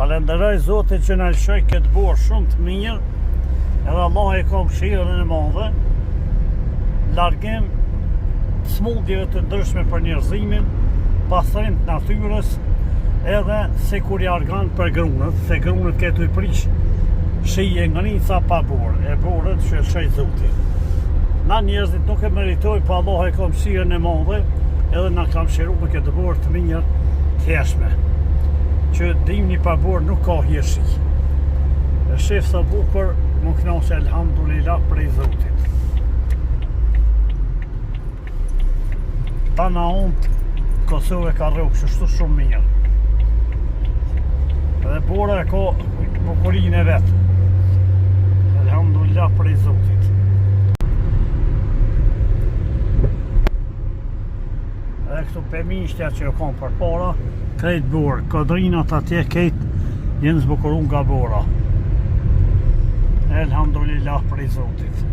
Falenderoj Zotit që na lëshoi këtë borë shumë të mirë, edhe Allah e ka mëshirën e madhe, largim të smundjeve të ndryshme për njerëzimin, pastrim të natyrës, edhe sikur jargan për grunët, se grunët këtu i prish shije ngrica pa borë, e borët që lëshoi Zoti. Na njerëzit nuk e meritoj, pa Allah e ka mëshirën e madhe, edhe na ka mëshiruar me këtë borë të mirë të jeshme, që dimni pa borë nuk ka hjeshi. E shef sa bukur, më knaqe elhamdulillah prej Zotit. Ta na unë Kosovë ka rrugë kështu shumë mirë. Edhe bora e ka bukurinë e vetë. Elhamdulillah prej Zotit. Edhe këtu pemishtja që jo kam për para, krejt borë, kodrinat atje krejt jenë zbukurun nga bora. Elhamdulillah prej Zotit.